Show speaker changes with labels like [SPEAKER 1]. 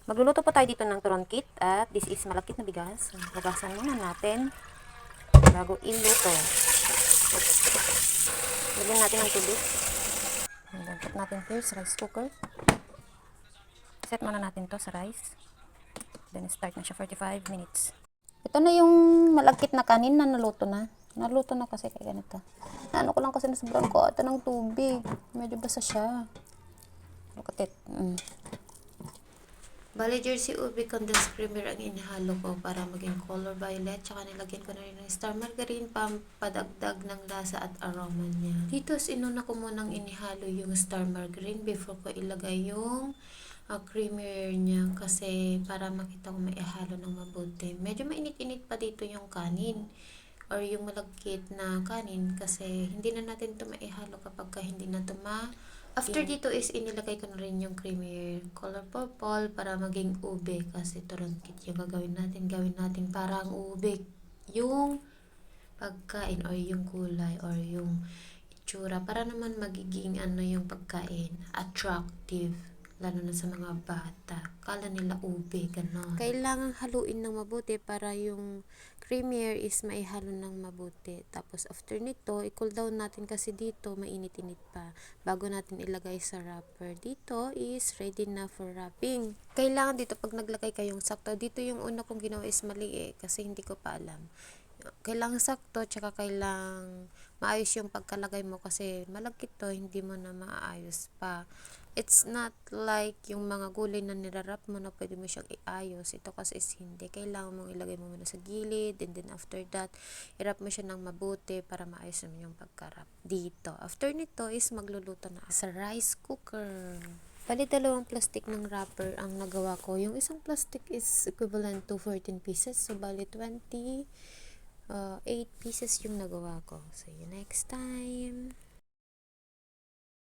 [SPEAKER 1] Magluluto po tayo dito ng turon kit at this is malakit na bigas. Hugasan muna natin bago iluto. Lagyan natin ng tubig. Put natin first rice cooker. Set muna natin to sa rice. Then start na siya 45 minutes. Ito na yung malagkit na kanin na naluto na. Naluto na kasi kaya ganito. Ano ko lang kasi nasobrang ko ito ng tubig. Medyo basa siya. Look at it.
[SPEAKER 2] Bali, Jersey Ube condensed creamer ang inihalo ko para maging color violet. Tsaka nilagyan ko na rin ng star margarine padagdag ng lasa at aroma niya. Dito, inuna ko munang inihalo yung star margarine before ko ilagay yung creamer niya. Kasi para makita ko maihalo ng mabuti. Medyo mainit-init pa dito yung kanin or yung malagkit na kanin kasi hindi na natin ito maihalo kapag hindi na ito After dito is inilagay ko na rin yung creamy color purple para maging ube kasi turangkit yung gagawin natin. Gawin natin parang ube yung pagkain or yung kulay or yung itsura para naman magiging yung pagkain attractive lalo na sa mga bata. Kala nila ube, gano'n. Kailangan haluin ng mabuti para yung creamier is maihalo ng mabuti. Tapos after nito, i-cool down natin kasi dito mainit-init pa bago natin ilagay sa wrapper. Dito is ready na for wrapping. Kailangan dito pag naglagay kayong sakto, dito yung una kong ginawa is mali kasi hindi ko pa alam. Kailangan sakto, tsaka kailangan maayos yung pagkalagay mo kasi malagkit to, hindi mo na maayos pa. It's not like yung mga gulay na nirarap mo na pwede mo siyang iayos. Ito kasi is hindi. Kailangan mong ilagay mo muna sa gilid and then after that, irap mo siya ng mabuti para maayos naman yung pagkarap. Dito. After nito is magluluto na sa rice cooker. Bali, dalawang plastic ng wrapper ang nagawa ko. Yung isang plastic is equivalent to 14 pieces. So, bali 8 pieces yung nagawa ko. See you next time.